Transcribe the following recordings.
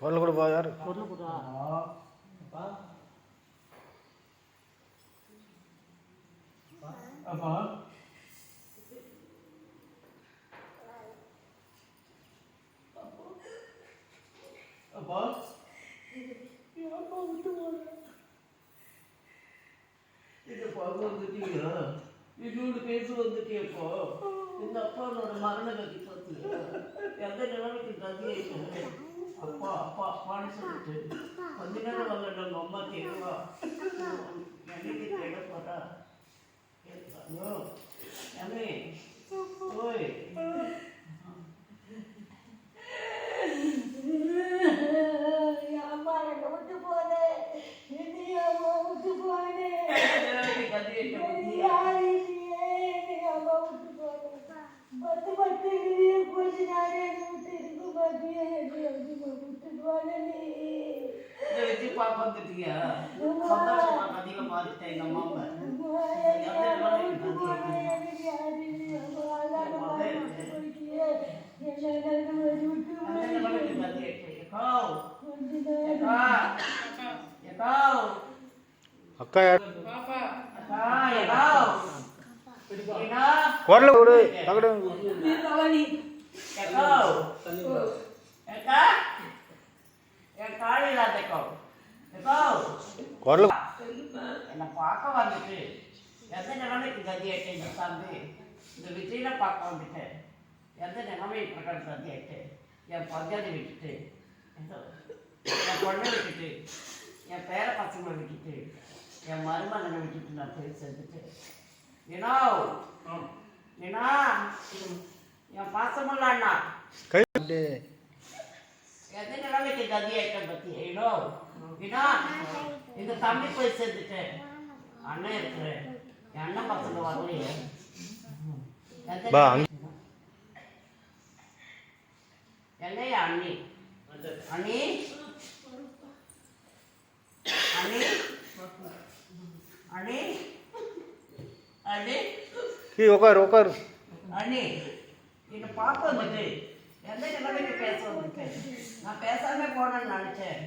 குரல் கொடுப்பா யாரு குரல் கொடுறா அப்பா அப்பா இது பார்க்க வந்துட்டீங்களா என்னோட பேச வந்துட்டியப்போ இந்த அப்பாவோட மரண கதி பார்த்து எந்த நிலைமைக்கு கதி அப்பா அப்பா அப்பான்னு சொல்லிட்டு கொஞ்ச நேரம் வரல நம்ம அம்மா தேவா என்னைக்கு தேட போறா அம்மே ஓய் பாப்பா வந்துட்டியா சந்தோஷமா கதியில மாறிட்டேன் எங்க அம்மாவை அக்கா யார் பாப்பா குரல் கொடு தகடு குரல் என்னை பார்க்க வந்துட்டு எந்த நிலைமைக்கு கதி ஆயிட்டேன் இந்த தம்பி இந்த விஜயில பார்க்க வந்துட்டேன் எந்த நிலைமை பிரகார கதி ஆயிட்டேன் என் பஞ்சாதி விட்டுட்டு என் பொண்ணை விட்டுட்டு என் பேர பசங்களை விட்டுட்டு என் மருமகனை விட்டுட்டு நான் போய் செஞ்சுட்டேன் ஏன்னா என் பாசமுள்ள அண்ணா கை எந்த நிலைமைக்கு கதி ஆயிட்டேன் பத்தி ஏனோ இந்த தம்பி போய் சேர்ந்துட்டேன் அண்ணன் இருக்கிறேன் என் அண்ணன் பசங்க வரலையே என்னையா அண்ணி அண்ணி அண்ணி அண்ணி அண்ணி உட்காரு அண்ணி என்னை பார்க்க வந்துட்டு எந்த நிலைமைக்கு பேச வந்துட்டு நான் பேசாம போனேன்னு நினச்சேன்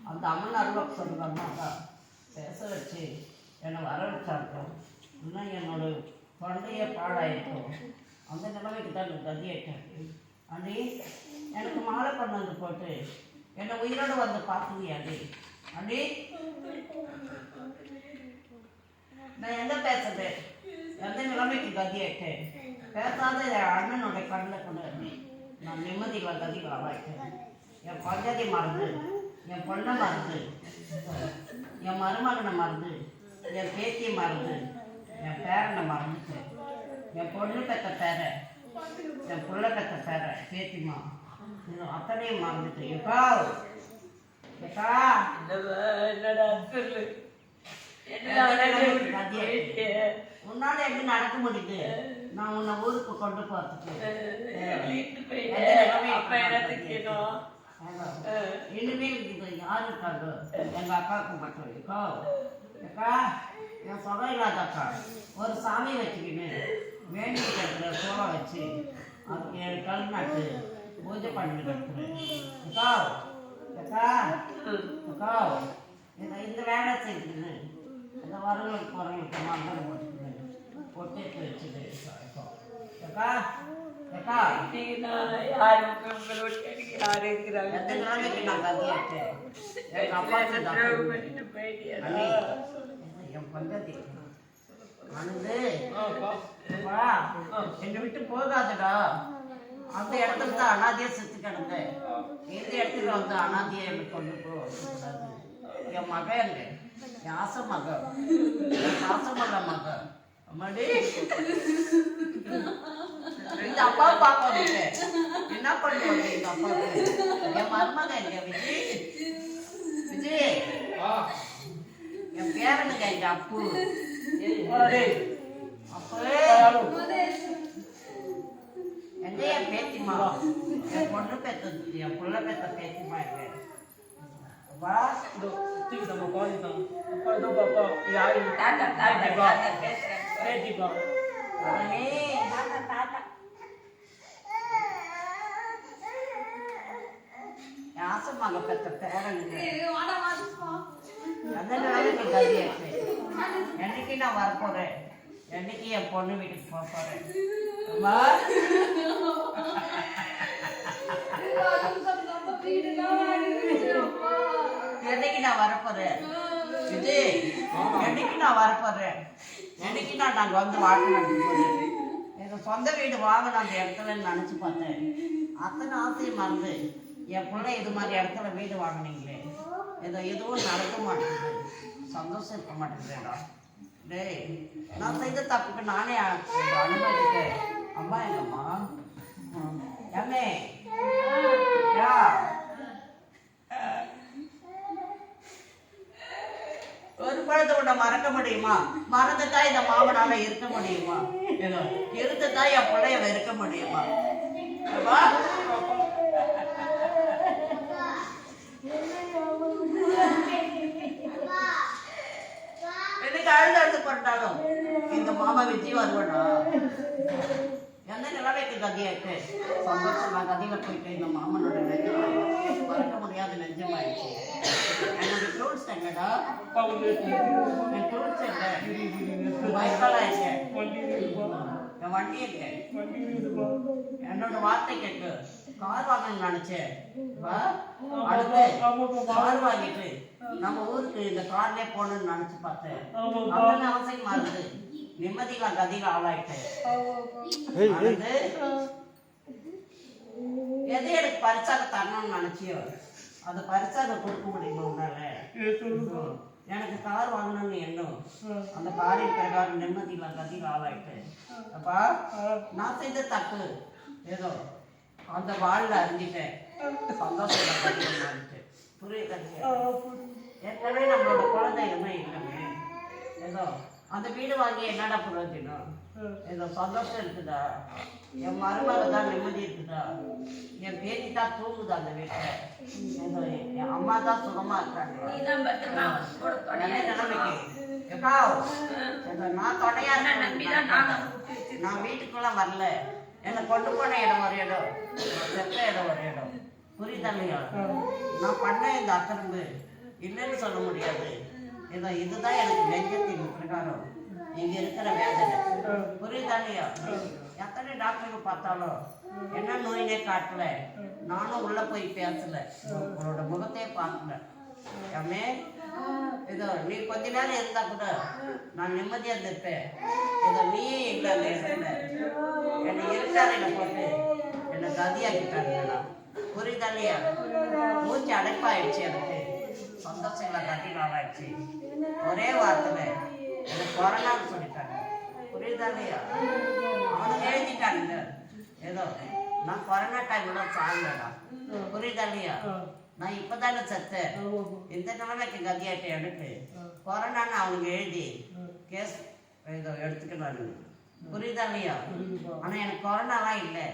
அந்த அம்மன் அருளாக்கு சொல்லுங்க அம்மா தான் பேச வச்சு என்னை வர வச்சாருக்கோம் இன்னும் என்னோட தொண்டையே பாடாயிருக்கும் அந்த நிலைமைக்கு தான் எனக்கு கதி ஆயிட்டாரு அண்ணி எனக்கு மாலை பண்ண வந்து போட்டு என்னை உயிரோடு வந்து பார்த்துவியா அண்ணி அண்ணி நான் எங்கே பேசுறேன் எந்த நிலைமைக்கு கதி ஆயிட்டேன் பேசாத என் அண்ணனோட கண்ணில் கொண்டு நான் நிம்மதியில் கதி ஆளாயிட்டேன் என் பஞ்சாதி மறந்து என் பொண்ணை மறந்து என் மருமகனை மறந்து என் பேத்தியை மறந்து என் பேரனை மறந்துட்டேன் என் பொண்ணு பெற்ற பேரை என் புள்ள பெற்ற பேரை பேத்திமா இது அத்தனையும் மறந்துட்டேன் எப்பா எப்பா என்னடா சொல்லு உன்னால எப்படி நடக்க முடியுது நான் உன்னை ஊருக்கு கொண்டு போறதுக்கு இனிமேல் இது யாரு இருக்காங்க எங்க அக்காவுக்கு மட்டும் இருக்கோ அக்கா என் சொகம் இல்லாத அக்கா ஒரு சாமி வச்சுக்கின்னு வேண்டிட்டு இருக்கிற சோளம் வச்சு அதுக்கு 7 கல் நட்டு பூஜை பண்ணிட்டு இருக்கிறேன் அக்கா அக்கா அக்கா இந்த வேலை செய்யுது அந்த வரவங்களுக்கு போகிறவங்களுக்கு மங்களம் போட்டுக்கிறேன் பொட்டேட்டு வச்சுது அக்கா அக்கா யாரு இருக்கிறாங்க எத்தனை நாளைக்கு நான் கதியாச்சேன் எங்கள் அப்பா என் பஞ்சத்தி வந்து என்னை விட்டு போகாதடா அந்த இடத்துல தான் அனாதையா செத்து கிடந்தேன் இந்த இடத்துல வந்து அனாதையா என்னை கொண்டு போகக்கூடாது என் மகன் என் ஆசை மகன் என் பாசமல்ல மகன் அம்மாடி இந்த அப்பாவை பார்க்க வந்துட்டேன் என்ன பண்ணுவாங்க எங்க அப்பாவுக்கு என் மருமகன் எங்க விஜய் விஜய் என் பேரனுங்க எங்க அப்பு அப்பவே எந்த என் பேத்திமா என் பொண்ணு பெற்றது என் புள்ள பெற்ற பேத்திமா எங்க வா நம்ம குழந்தைதான் பாப்பா யாரு பேசிப்பா பாசமாக பெற்ற பேரனுக்கு அந்த நிலைமைக்கு கதி ஆச்சு. என்னைக்கு நான் வரப்போறேன், என்னைக்கு என் பொண்ணு வீட்டுக்கு போக போறேன். அம்மா என்னைக்கு நான் வரப்போறேன் விஜய், என்னைக்கு நான் வரப்போறேன், என்னைக்கு நாங்கள் வந்து வாழணும். எங்கள் சொந்த வீடு வாங்கணும் அந்த இடத்துல நினச்சி பார்த்தேன். அத்தனை ஆசையும் மறந்து என் பிள்ளை இது மாதிரி இடத்துல வீடு வாங்கினீங்களே, ஏதோ எதுவும் நடக்க மாட்டேங்குது, சந்தோஷம் இருக்க மாட்டேங்குதுடா. டேய், நான் செய்த தப்புக்கு நானே அனுபவிக்கிறேன். அம்மா எங்கம்மா ஏமே யா ஒரு பழத்தை உன்னை மறக்க முடியுமா? மறந்துட்டா இந்த மாமனால இருக்க முடியுமா? இருந்துட்டா என் பிள்ளைய வெறுக்க முடியுமா? எனக்கு அழுது போட்டாலும் இந்த மாமா விஜய் வருவானா? எந்த நிலைமைக்கு கதியாயிட்டு சந்தோஷமா கதியில போயிட்டு இந்த மாமனோட நெஞ்சம் மறக்க முடியாத நெஞ்சமாயிடுச்சு. என்னோட ஃப்ரூட்ஸ் எங்கடா? என் ஃப்ரூட்ஸ் எங்க? வயசால என் வண்டி இருக்கு. என்னோட வார்த்தை கேட்டு கார் வாங்கணும்னு நினைச்சேன். அடுத்து கார் வாங்கிட்டு நம்ம ஊருக்கு இந்த கார்லயே போகணும்னு நினைச்சு பார்த்தேன். அவ்வளவு அவசியம் மறந்து நிம்மதியில கதியில ஆளாயிட்டேன். எது எனக்கு பரிசாக தரணும்னு நினைச்சியோ அந்த பரிசாக கொடுக்க முடியுமா உன்னால? எனக்கு கார் வாங்கணும்னு எண்ணம், அந்த காரின் பிரகாரம் நிம்மதியில கதியில ஆளாயிட்டேன். அப்பா நான் செய்த தப்பு ஏதோ அந்த வாழ்ல அறிஞ்சிட்டேன். சந்தோஷம் கதியிட்டேன். புரியுது? ஏற்கனவே நம்மளோட குழந்தைகளுமே இல்லைங்க. ஏதோ அந்த வீடு வாங்கி என்னடா பிரயோஜனம்? ஏதோ சந்தோஷம் இருக்குதா? என் மருமக தான் நிம்மதி இருக்குதா? என் பேத்தி தான் தூங்குது அந்த வீட்டை. ஏதோ என் அம்மா தான் சுகமா இருக்காங்க. நான் தொடையா நான் வீட்டுக்குள்ள வரல. என்னை கொண்டு போன இடம் ஒரு இடம், செத்த இடம் ஒரு இடம். புரியுதா இல்லையா? நான் பண்ண இந்த அக்கறம்பு இல்லைன்னு சொல்ல முடியாது. ஏதோ இதுதான் எனக்கு நெஞ்சத்தின் பிரகாரம் இங்க இருக்கிற வேதனை. புரியுதா இல்லையா? எத்தனை டாக்டருக்கு பார்த்தாலும் என்ன நோயினே காட்டல. நானும் உள்ள போய் பேசல, உங்களோட முகத்தையே பார்க்கல. ஏமே ஏதோ நீ கொஞ்ச நேரம் இருந்தா கூட நான் நிம்மதியா இருந்திருப்பேன். ஏதோ நீயே இல்லை அந்த இடத்துல என்னை இருக்காரையில போட்டு என்னை கதியாக்கிட்டாங்க. புரியுதா இல்லையா? மூச்சு அடைப்பாயிடுச்சு. எனக்கு சந்தோஷங்களா கட்டி நாளாயிடுச்சு. ஒரே வார்த்தையில எனக்கு கொரோனான்னு சொல்லிட்டாங்க. புரியுதா இல்லையா? அவனுக்கு எழுதிட்டாங்க. ஏதோ நான் கொரோனா டைம்ல சாங்கடா. புரியுதா இல்லையா? நான் இப்பதானே செத்தேன். இந்த நிலைமைக்கு கதியாயிட்டேன். எனக்கு கொரோனான்னு அவனுக்கு எழுதி கேஸ் ஏதோ எடுத்துக்கிறாரு. புரியுதா இல்லையா? ஆனா எனக்கு கொரோனாலாம் இல்லை.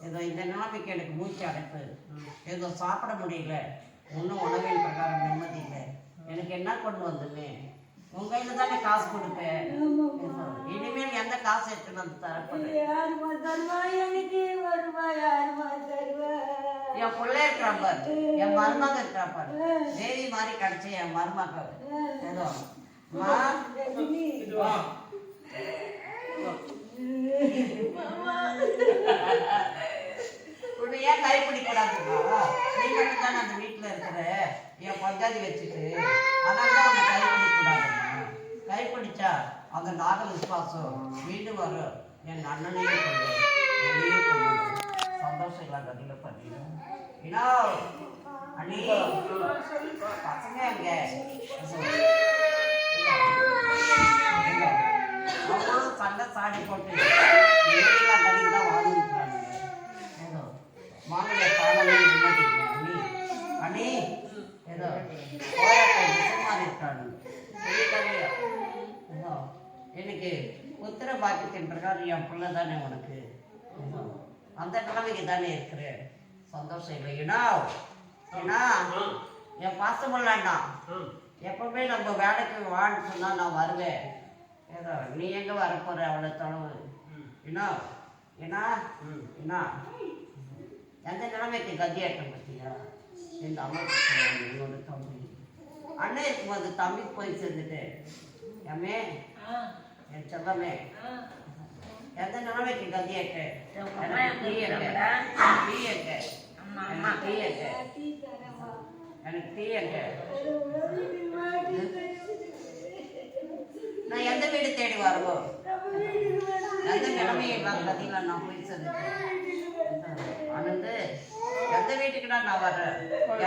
ஏதோ இந்த நிலைமைக்கு எனக்கு மூச்சு அடைப்பு, ஏதோ சாப்பிட முடியல, ஒன்றும் உணவின் பிரகாரம் நிம்மதி இல்லை. எனக்கு என்ன கொண்டு வந்துமே? உங்க கையில தானே காசு கொடுப்பேன். இனிமேல் எந்த காசு எடுத்துன்னு வந்து தரப்போறேன்? என் பிள்ளை இருக்கிறாப்பார், என் மருமக இருக்கிறாப்பார். தேவி மாதிரி கிடைச்ச என் மருமக ஏதோ உன்னை ஏன் கைப்பிடிக்கூடாதுங்களா? நீ மட்டும் தானே அந்த வீட்டுல இருக்கிற என் பஞ்சாதி வச்சுட்டு, அதனாலதான் உன்னை கைப்பிடிக்கூடாதுமா. கைப்பிடிச்சா அந்த நாக விசுவாசம் வீடு வரும். என் அண்ணனையும் கொண்டு என்னையும் கொண்டு சந்தோஷம் இல்லாத கதியில பண்ணிடும். ஏன்னா அண்ணி பசங்க எங்க அவங்களும் சண்டை சாடி போட்டு ஏழெல்லாம் கதியில் தான் வாழ்ந்துருக்காங்க. ஏதோ மாநில காலமே நிம்மதி அண்ணி அண்ணி ஏதோ மாதிரி இருக்காங்க. ஏதோ எனக்கு உத்தர பாக்கியத்தின் பிரகாரம் என் பிள்ளை தானே உனக்கு. அந்த நிலைமைக்கு தானே இருக்கிறேன். சந்தோஷம் இல்லை. ஏன்னா என் பாசமில்லாண்டா எப்பவுமே நம்ம வேலைக்கு வான்னு சொன்னா நான் வருவேன். ஏதோ நீ எங்க வரப்போற அவ்வளோ தொலைவு? ஏன்னா ஏன்னா ஏன்னா எந்த நிலைமைக்கு கத்தியாட்டம் பத்தியா? இந்த அம்மா என்னோட தம்பி அண்ணன் இருக்கும்போது தம்பி போய் சேர்ந்துட்டு ஏமே என் செல்லமே எந்த நிலைமைக்கு கதியாட்டு எனக்கு டீ எங்க எனக்கு டீ எங்க எனக்கு டீ எங்க நான் எந்த வீடு தேடி வருவோம் எந்த நிலைமையை இல்லாத கதியில நான் போய் சேர்ந்துட்டேன் ஆனந்து எந்த வீட்டுக்குடா நான் வர்றேன்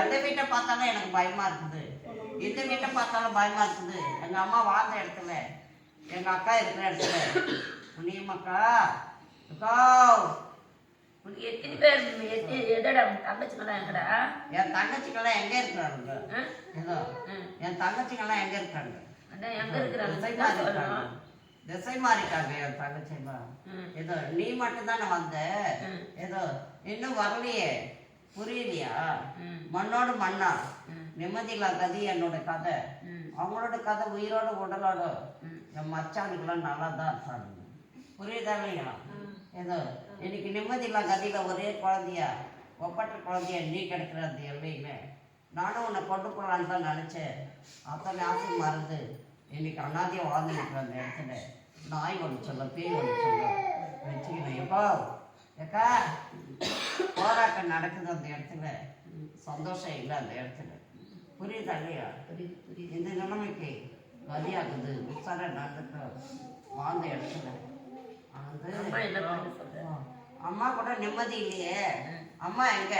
எந்த வீட்டை பார்த்தாலும் எனக்கு பயமா இருக்குது எந்த வீட்டை பார்த்தாலும் பயமா இருக்குது எங்க அம்மா வாழ்ந்த இடத்துல எங்க அக்கா இருக்கிற இடத்துல புண்ணியம் அக்கா அக்கா உனக்கு எத்தனை பேர் எதடா தங்கச்சிங்களாம் எங்கடா? என் தங்கச்சிக்கெல்லாம் எங்க இருக்கிறாங்க ஏதோ என் தங்கச்சிங்கெல்லாம் எங்க இருக்காங்க அண்ணா எங்க இருக்கிறாங்க? திசை மாறிட்டாங்க என் தங்கச்சிமா ஏதோ நீ மட்டும் தானே வந்த ஏதோ இன்னும் வரலையே புரியலையா மண்ணோடு மண்ணா நிம்மதியில்லா கதி என்னோட கதை அவங்களோட கதை உயிரோட உடலோட என் மச்சானுக்கெல்லாம் நல்லா தான் இருப்பாங்க புரியுதா இல்லையா ஏதோ இன்னைக்கு நிம்மதியில்லா கதியில ஒரே குழந்தையா ஒப்பற்ற குழந்தைய நீ கிடைக்கிறது எல்லையுமே நானும் உன்னை கொண்டு போகலான்னு தான் நினச்சேன் அத்தனை ஆசை மறந்து இன்னைக்கு அண்ணாதியை வாழ்ந்துருக்குற அந்த இடத்துல நாய் ஒன்று சொல்ல பேய் ஒன்று சொல்ல வச்சுக்கணும் எப்போ ஏக்கா போராட்டம் நடக்குது அந்த இடத்துல சந்தோஷம் இல்லை அந்த இடத்துல புரியுதா இல்லையா இந்த நிலைமைக்கு கதியாகுது உற்சாக நடந்துட்டு வாழ்ந்த இடத்துல அது அம்மா கூட நிம்மதி இல்லையே அம்மா எங்க